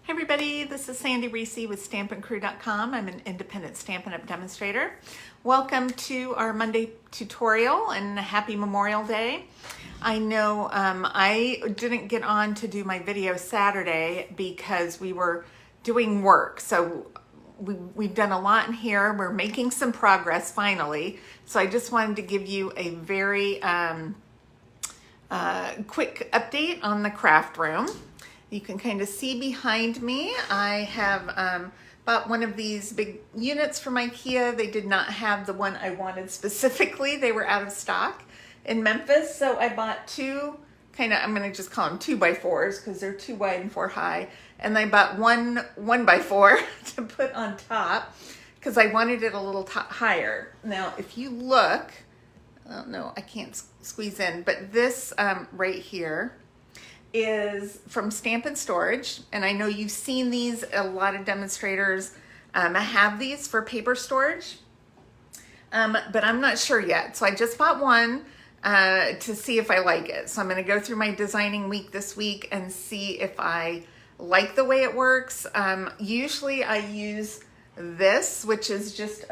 Hey everybody, this is Sandy Reese with StampinCrew.com. I'm an independent Stampin' Up! Demonstrator. Welcome to our Monday tutorial and happy Memorial Day. I know I didn't get on to do my video Saturday because we were doing work. So we've done a lot in here. We're making some progress finally. So I just wanted to give you a very quick update on the craft room. You can kind of see behind me, I have bought one of these big units from IKEA. They did not have the one I wanted specifically. They were out of stock in Memphis. So I bought two, I'm gonna just call them 2x4s because they're 2 wide and 4 high. And I bought one 1x4 to put on top because I wanted it a little higher. Now, if you look, oh no, I can't squeeze in, but this right here is from Stampin' Storage, and I know you've seen these. A lot of demonstrators have these for paper storage, but I'm not sure yet. So I just bought one to see if I like it. So I'm going to go through my designing week this week and see if I like the way it works. Usually I use this, which is just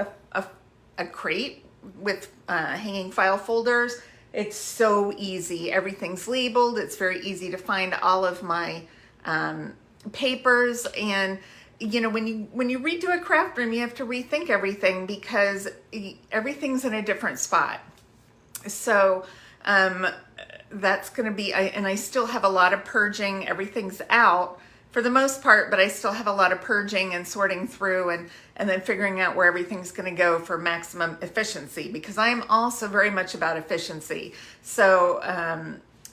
a crate with hanging file folders. It's so easy. Everything's labeled. It's very easy to find all of my papers. And you know, when you redo a craft room, you have to rethink everything because everything's in a different spot. So that's going to be, and I still have a lot of purging. Everything's out for the most part, but I still have a lot of purging and sorting through and then figuring out where everything's going to go for maximum efficiency, because I'm also very much about efficiency. So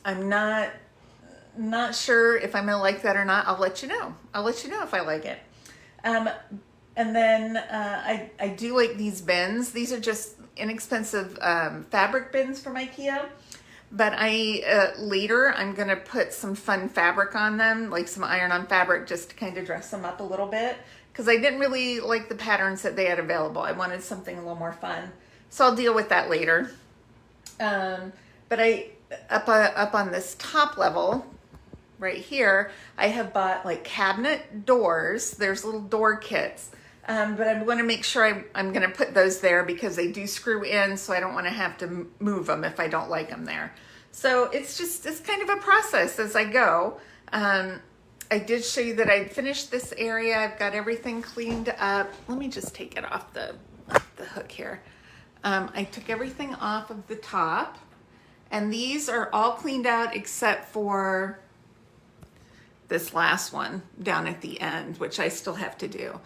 I'm not sure if I'm going to like that or not. I'll let you know. I'll let you know if I like it. And then I do like these bins. These are just inexpensive fabric bins from IKEA. But later I'm gonna put some fun fabric on them, like some iron-on fabric, just to kind of dress them up a little bit, because I didn't really like the patterns that they had available. I wanted something a little more fun, so I'll deal with that later. But up on this top level, right here, I have bought like cabinet doors. There's little door kits. But I'm going to make sure I'm going to put those there because they do screw in, so I don't want to have to move them if I don't like them there. So it's kind of a process as I go. I did show you that I'd finished this area. I've got everything cleaned up. Let me just take it off the hook here. I took everything off of the top, and these are all cleaned out except for this last one down at the end, which I still have to do.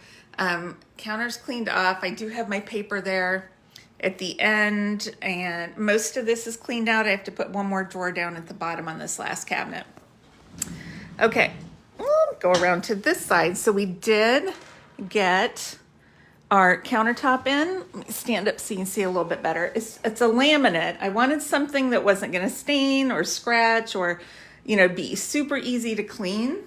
Counter's cleaned off. I do have my paper there at the end, and most of this is cleaned out. I have to put one more drawer down at the bottom on this last cabinet. Okay, go around to this side. So we did get our countertop in. Let me stand up so you can see a little bit better. It's a laminate. I wanted something that wasn't going to stain or scratch or, you know, be super easy to clean.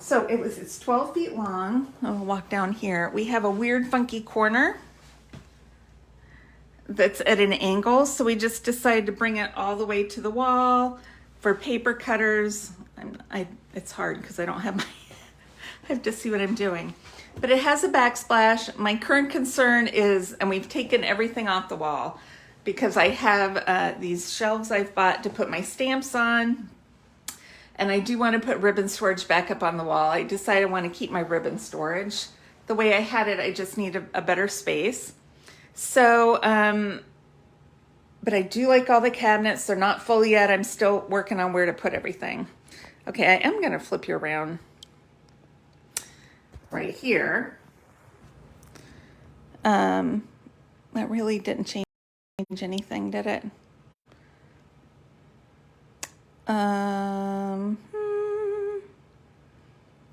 So it's 12 feet long. I'll walk down here. We have a weird funky corner that's at an angle. So we just decided to bring it all the way to the wall. For paper cutters, it's hard because I don't have I have to see what I'm doing. But it has a backsplash. My current concern is, and we've taken everything off the wall because I have these shelves I've bought to put my stamps on. And I do want to put ribbon storage back up on the wall. I decided I want to keep my ribbon storage. The way I had it, I just need a better space. So, but I do like all the cabinets. They're not full yet. I'm still working on where to put everything. Okay, I am going to flip you around right here. That really didn't change anything, did it?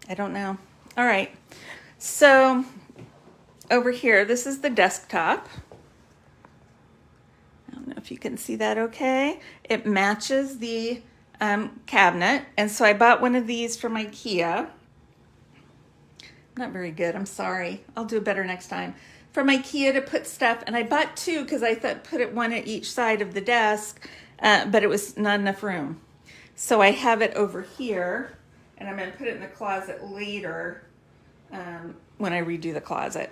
I don't know. All right. So over here, this is the desktop. I don't know if you can see that okay. It matches the cabinet. And so I bought one of these from IKEA. Not very good. I'm sorry. I'll do better next time. From IKEA to put stuff. And I bought two because I thought put it one at each side of the desk, but it was not enough room. So I have it over here and I'm going to put it in the closet later when I redo the closet.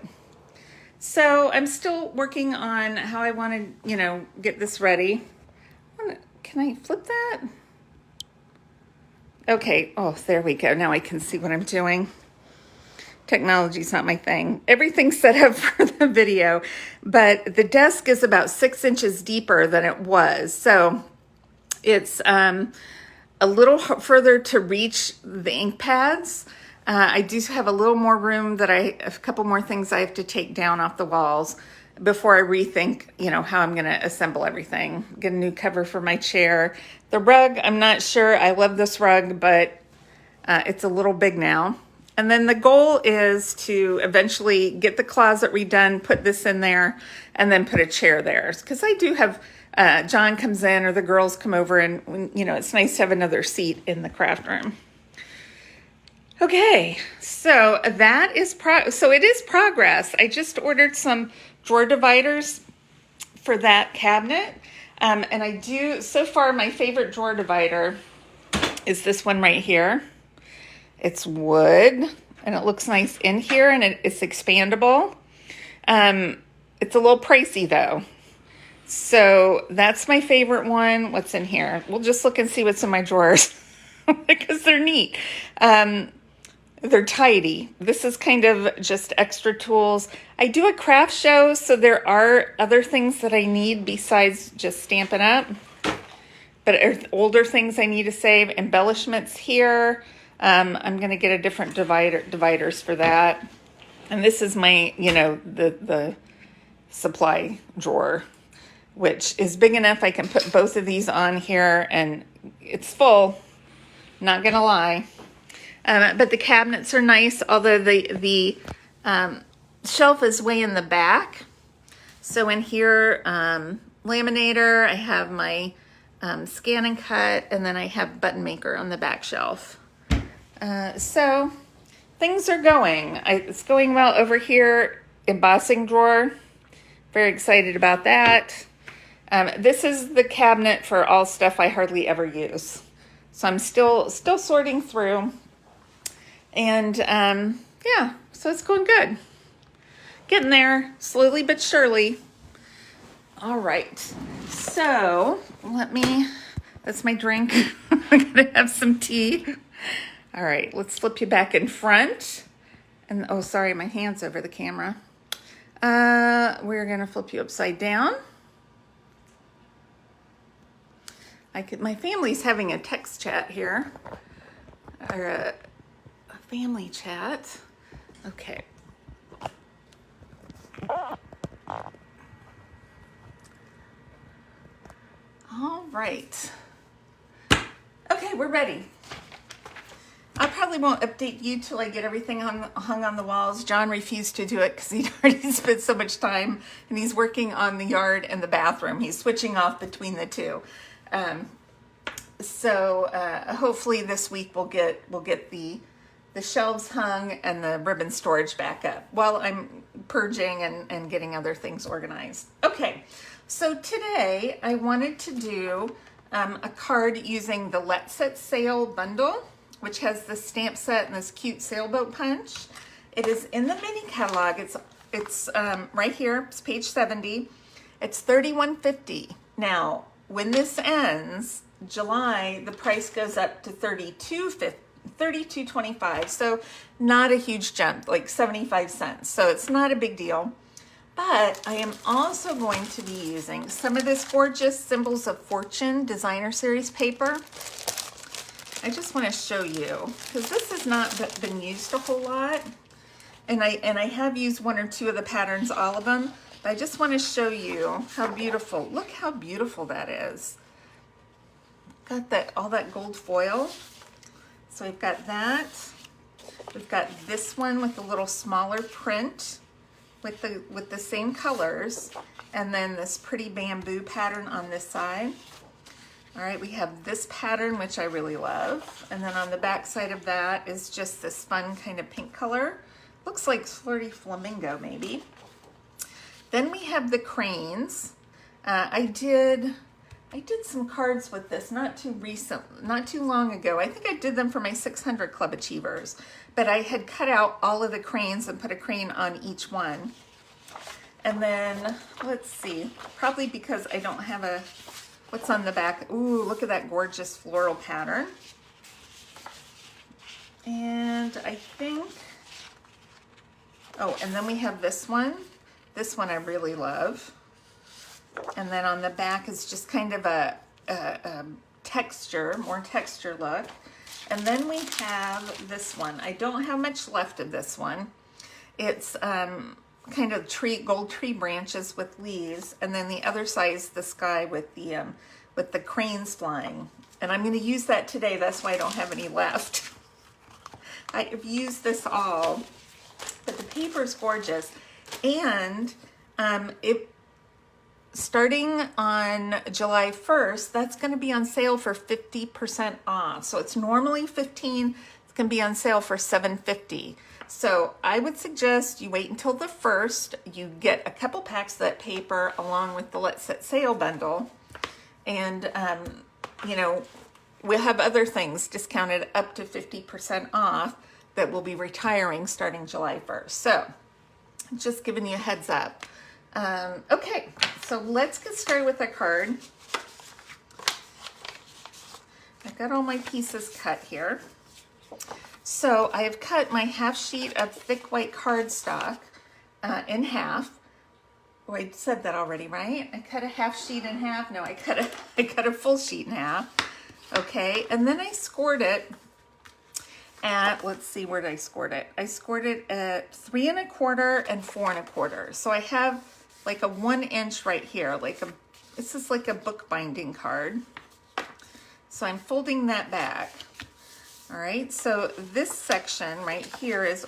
So I'm still working on how I want to, get this ready. Can I flip that? Okay. Oh, there we go. Now I can see what I'm doing. Technology's not my thing. Everything's set up for the video, but the desk is about 6 inches deeper than it was. So it's a little further to reach the ink pads. I do have a little more room a couple more things I have to take down off the walls before I rethink, how I'm going to assemble everything. Get a new cover for my chair. The rug, I'm not sure. I love this rug, but it's a little big now. And then the goal is to eventually get the closet redone, put this in there, and then put a chair there. Because I do have, John comes in or the girls come over and, it's nice to have another seat in the craft room. Okay, so that is, so it is progress. I just ordered some drawer dividers for that cabinet. And I do, so far my favorite drawer divider is this one right here. It's wood, and it looks nice in here, and it's expandable. It's a little pricey, though. So that's my favorite one. What's in here? We'll just look and see what's in my drawers because they're neat. They're tidy. This is kind of just extra tools. I do a craft show, so there are other things that I need besides just Stampin' Up. But older things I need to save. Embellishments here. I'm going to get a different dividers for that. And this is my, the supply drawer, which is big enough I can put both of these on here, and it's full, not going to lie. But the cabinets are nice, although the shelf is way in the back. So in here, laminator, I have my scan and cut, and then I have button maker on the back shelf. So things are going. It's going well over here. Embossing drawer. Very excited about that. This is the cabinet for all stuff I hardly ever use. So I'm still sorting through. And yeah, so it's going good. Getting there slowly but surely. All right. So that's my drink. I'm going to have some tea. All right, let's flip you back in front. And oh, sorry, my hand's over the camera. We're gonna flip you upside down. My family's having a text chat here, or a family chat. Okay. All right. Okay, we're ready. I probably won't update you till I get everything hung on the walls. John refused to do it because he'd already spent so much time, and he's working on the yard and the bathroom. He's switching off between the two. So hopefully this week we'll get the shelves hung and the ribbon storage back up while I'm purging and getting other things organized. Okay, so today I wanted to do a card using the Let's Set Sail bundle, which has the stamp set and this cute sailboat punch. It is in the mini catalog. It's right here. It's page 70. It's $31.50. Now, when this ends, July, the price goes up to $32.25. So not a huge jump, like 75 cents. So it's not a big deal. But I am also going to be using some of this gorgeous Symbols of Fortune Designer Series paper. I just want to show you, because this has not been used a whole lot, and I have used one or two of the patterns, all of them, but I just want to show you how beautiful, look how beautiful that is. Got all that gold foil. So we've got that. We've got this one with a little smaller print with the same colors, and then this pretty bamboo pattern on this side. All right, we have this pattern, which I really love. And then on the back side of that is just this fun kind of pink color. Looks like Flirty Flamingo, maybe. Then we have the cranes. I I did some cards with this not too long ago. I think I did them for my 600 Club Achievers, but I had cut out all of the cranes and put a crane on each one. And then, let's see, probably because I don't have what's on the back? Ooh, look at that gorgeous floral pattern. And I think, oh, and then we have this one. This one I really love. And then on the back is just kind of a texture, more texture look. And then we have this one. I don't have much left of this one. It's kind of gold tree branches with leaves, and then the other side is the sky with the cranes flying. And I'm going to use that today. That's why I don't have any left. I've used this all, but the paper is gorgeous, and starting on July 1st, that's going to be on sale for 50% off. So it's normally $15. It's going to be on sale for $7.50. So I would suggest you wait until the 1st. You get a couple packs of that paper along with the Let's Set Sail bundle. And, you know, we'll have other things discounted up to 50% off that will be retiring starting July 1st. So just giving you a heads up. Okay, so let's get started with the card. I've got all my pieces cut here. So I have cut my half sheet of thick white cardstock in half. Oh, I said that already, right? I cut a half sheet in half. No, I cut a full sheet in half. Okay, and then I scored it at, let's see, where did I scored it? I scored it at 3 1/4 and 4 1/4. So I have like a 1 inch right here, this is like a bookbinding card. So I'm folding that back. All right, so this section right here is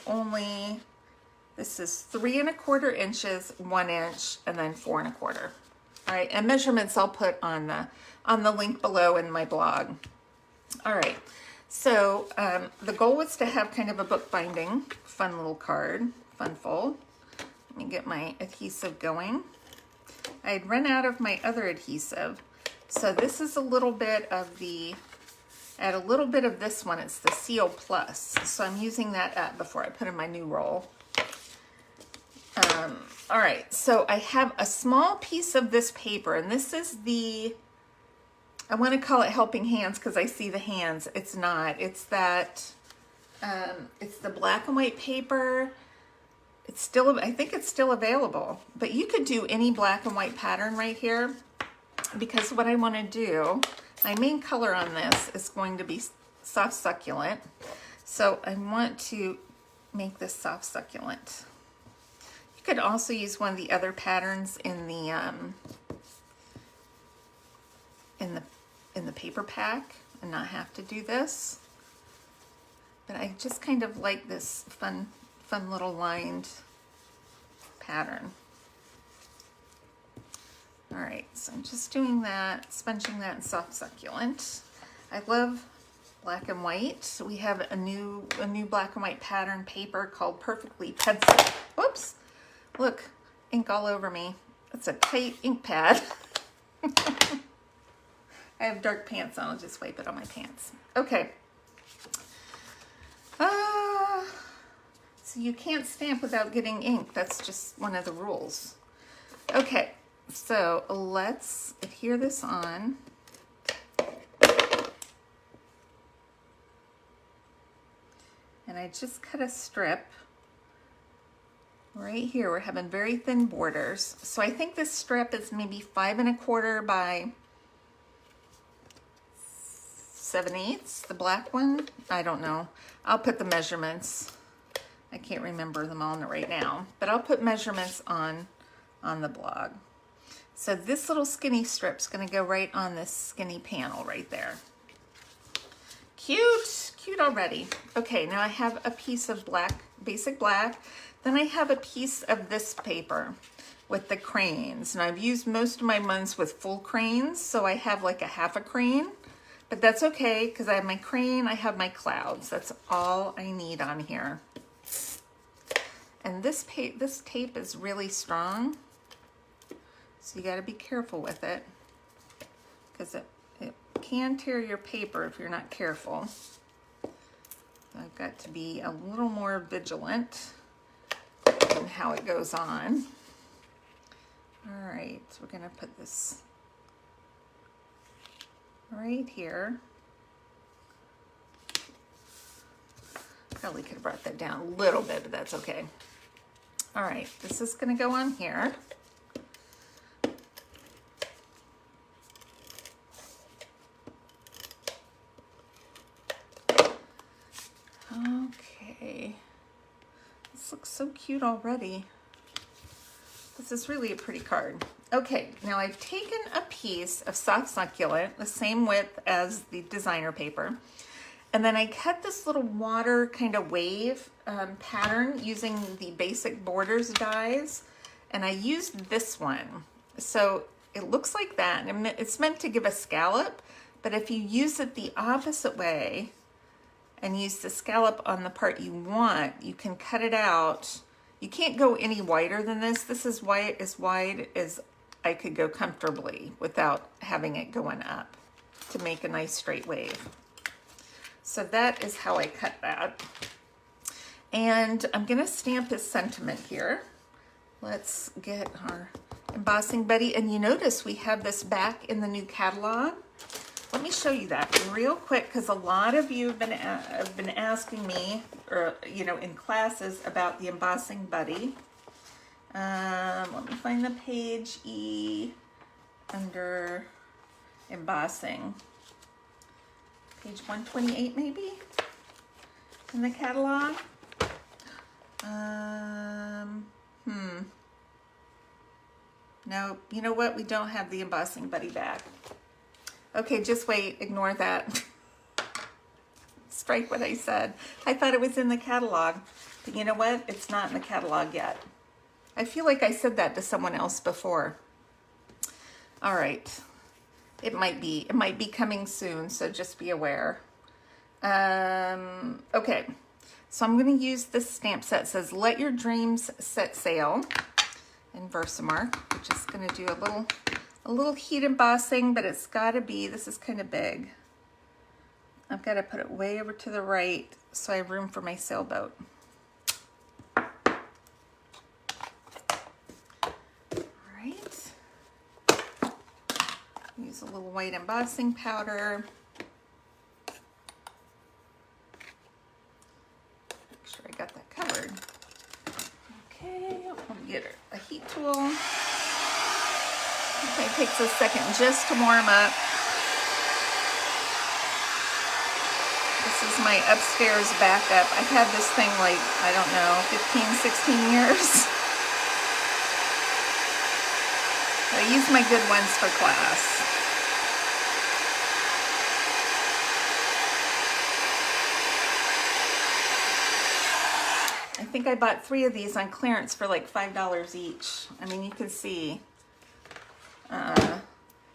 this is 3 1/4 inches, 1 inch, and then 4 1/4. All right, and measurements I'll put on the link below in my blog. All right, so the goal was to have kind of a bookbinding, fun little card, fun fold. Let me get my adhesive going. I had run out of my other adhesive, so this is a little bit of add a little bit of this one. It's the CO Plus, so I'm using that up before I put in my new roll. All right, so I have a small piece of this paper, and this is I want to call it Helping Hands because I see the hands. It's not. It's that, it's the black and white paper. It's still, I think it's still available, but you could do any black and white pattern right here, because what I want to do, my main color on this is going to be soft succulent. So I want to make this soft succulent. You could also use one of the other patterns in the paper pack and not have to do this. But I just kind of like this fun little lined pattern. All right, so I'm just doing that, sponging that in soft succulent. I love black and white. We have a new black and white pattern paper called Perfectly Pencil. Whoops, look, ink all over me. It's a tight ink pad. I have dark pants on, I'll just wipe it on my pants. Okay. So you can't stamp without getting ink. That's just one of the rules. Okay, so let's adhere this on. And I just cut a strip right here. We're having very thin borders. So I think this strip is maybe 5 1/4 by 7/8. The black one, I don't know. I'll put the measurements. I can't remember them all right now, but I'll put measurements on the blog. So this little skinny strip's gonna go right on this skinny panel right there. Cute, cute already. Okay, now I have a piece of black, basic black. Then I have a piece of this paper with the cranes. And I've used most of my ones with full cranes, so I have like a half a crane. But that's okay, because I have my crane, I have my clouds. That's all I need on here. And this tape is really strong, so you got to be careful with it, because it can tear your paper if you're not careful. So I've got to be a little more vigilant in how it goes on. All right, so we're gonna put this right here. Probably could have brought that down a little bit, but that's okay. All right, this is gonna go on here. Okay, this looks so cute already. This is really a pretty card. Okay, now I've taken a piece of soft succulent, the same width as the designer paper, and then I cut this little water kind of wave pattern using the Basic Borders dies, and I used this one. So it looks like that, and it's meant to give a scallop, but if you use it the opposite way and use the scallop on the part you want, you can cut it out. You can't go any wider than this. This is wide as I could go comfortably without having it going up to make a nice straight wave. So that is how I cut that. And I'm gonna stamp his sentiment here. Let's get our embossing buddy. And you notice we have this back in the new catalog. Let me show you that real quick, because a lot of you have been asking me, or in classes, about the embossing buddy. Let me find the page E under embossing. Page 128 maybe in the catalog. No, you know what? We don't have the embossing buddy back. Okay, just wait, ignore that. Strike what I said. I thought it was in the catalog, but you know what? It's not in the catalog yet. I feel like I said that to someone else before. All right, it might be coming soon, so just be aware. Okay, so I'm gonna use this stamp set. It says, "Let Your Dreams Set Sail," in Versamark. We're just gonna do a little heat embossing, but it's gotta be, this is kind of big. I've got to put it way over to the right so I have room for my sailboat. All right. Use a little white embossing powder. Make sure I got that covered. Okay, let me get a heat tool. Okay, it takes a second just to warm up. This is my upstairs backup. I've had this thing like, I don't know, 15, 16 years. I use my good ones for class. I think I bought 3 of these on clearance for like $5 each. I mean, you can see.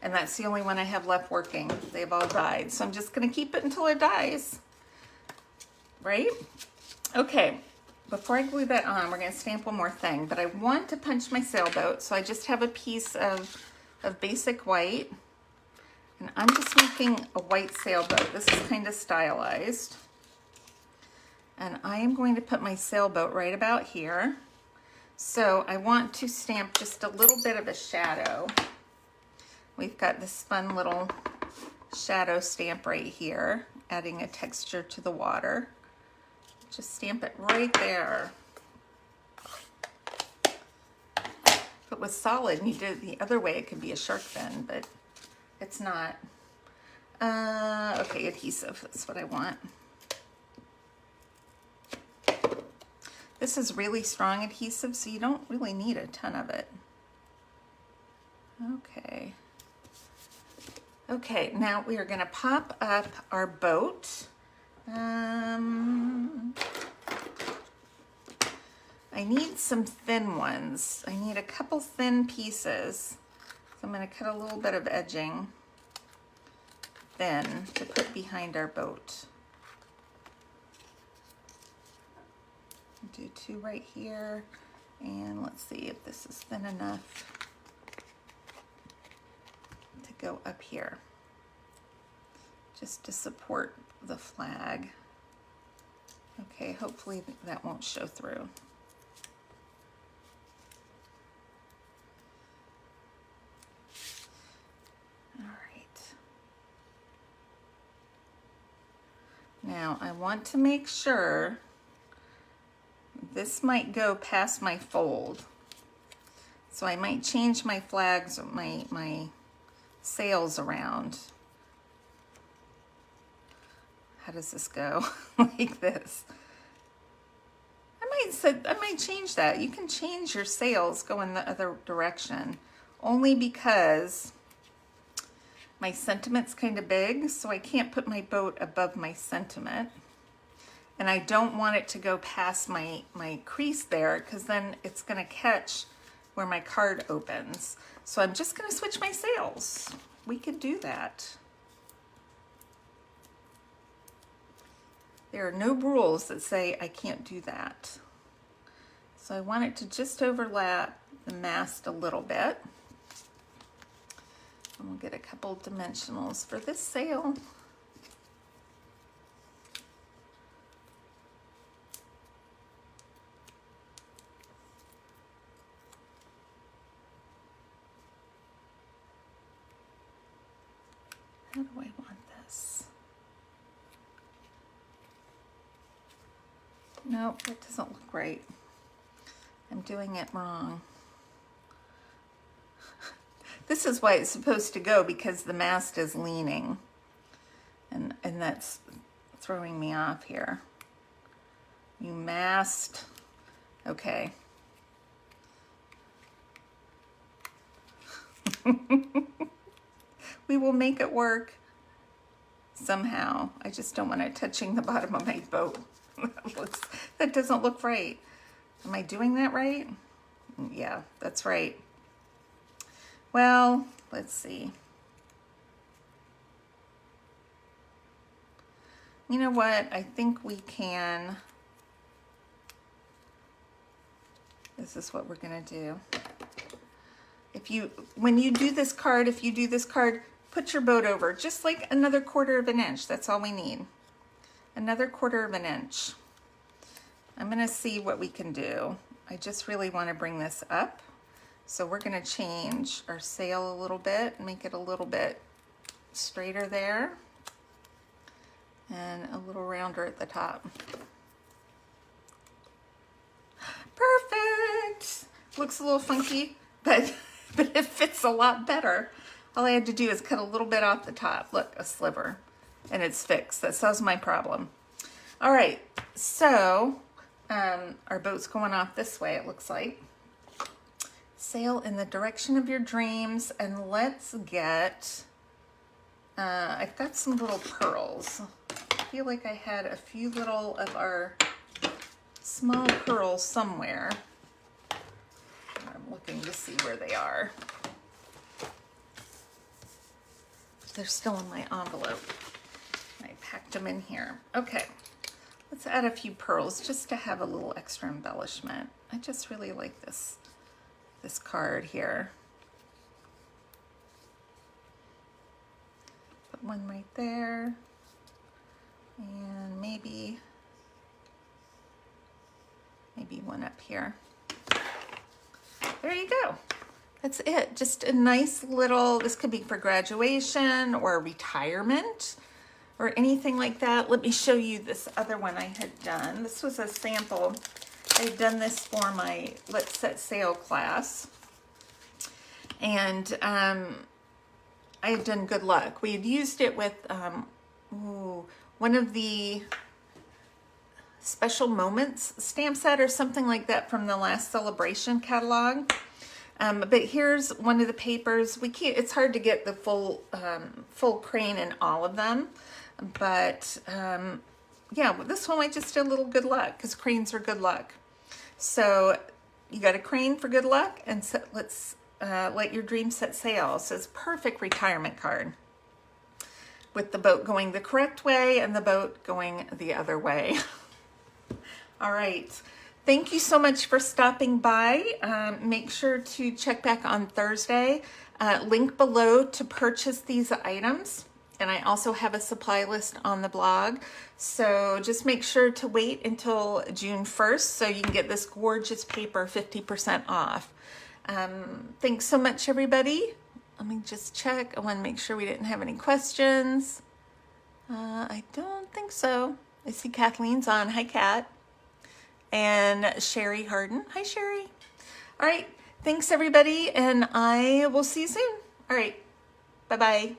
And that's the only one I have left working. They've all died. So I'm just gonna keep it until it dies. Right? Okay, before I glue that on, we're gonna stamp one more thing, but I want to punch my sailboat, so I just have a piece of basic white, and I'm just making a white sailboat. This is kind of stylized. And I am going to put my sailboat right about here. So I want to stamp just a little bit of a shadow. We've got this fun little shadow stamp right here, adding a texture to the water. Just stamp it right there. If it was solid and you did it the other way, it could be a shark fin, but it's not. Okay, adhesive, that's what I want. This is really strong adhesive, so you don't really need a ton of it. Okay. Okay, now we are gonna pop up our boat. I need some thin ones. I need a couple thin pieces. So I'm gonna cut a little bit of edging thin to put behind our boat. Do 2 right here, and let's see if this is thin enough to go up here. just to support the flag. Okay, hopefully that won't show through. All right. Now I want to make sure this might go past my fold. So I might change my flags, my sails around. How does this go? Like this. I might change that. You can change your sails, go in the other direction, only because my sentiment's kind of big, so I can't put my boat above my sentiment. And I don't want it to go past my crease there, because then it's gonna catch where my card opens. So I'm just gonna switch my sails. We could do that. There are no rules that say I can't do that. So I want it to just overlap the mast a little bit. And we'll get a couple dimensionals for this sail. How do I want this? Nope, that doesn't look right. I'm doing it wrong. This is why it's supposed to go, because the mast is leaning. And that's throwing me off here. You mast. Okay. We will make it work somehow. I just don't want it touching the bottom of my boat. That doesn't look right. Am I doing that right? Yeah, that's right. Well, let's see. You know what? I think we can. This is what we're gonna do. When you do this card, if you do this card, put your boat over just like another 1/4 of an inch. That's all we need. Another 1/4 of an inch. I'm gonna see what we can do. I just really want to bring this up. So we're gonna change our sail a little bit, make it a little bit straighter there and a little rounder at the top. Perfect. Looks a little funky, but it fits a lot better. All I had to do is cut a little bit off the top. Look, a sliver, and it's fixed. That solves my problem. All right, so our boat's going off this way, it looks like. Sail in the direction of your dreams, and let's get, I've got some little pearls. I feel like I had a few little of our small pearls somewhere. I'm looking to see where they are. They're still in my envelope. I packed them in here. Okay, let's add a few pearls just to have a little extra embellishment. I just really like this card here. Put one right there, and maybe one up here. There you go. That's it. Just a nice little, this could be for graduation or retirement or anything like that. Let me show you this other one I had done. This was a sample. I had done this for my Let's Set Sail class. And I had done Good Luck. We had used it with one of the Special Moments stamp set or something like that from the last Celebration catalog. But here's one of the papers. We can't, it's hard to get the full crane in all of them. But yeah, this one I just did a little Good Luck because cranes are good luck. So you got a crane for good luck, and let's let your dream set sail. So it's perfect retirement card with the boat going the correct way and the boat going the other way. All right. Thank you so much for stopping by. Make sure to check back on Thursday. Link below to purchase these items. And I also have a supply list on the blog. So just make sure to wait until June 1st so you can get this gorgeous paper 50% off. Thanks so much, everybody. Let me just check. I want to make sure we didn't have any questions. I don't think so. I see Kathleen's on. Hi, Kat. And Sherry Harden. Hi, Sherry. All right. Thanks, everybody. And I will see you soon. All right. Bye-bye.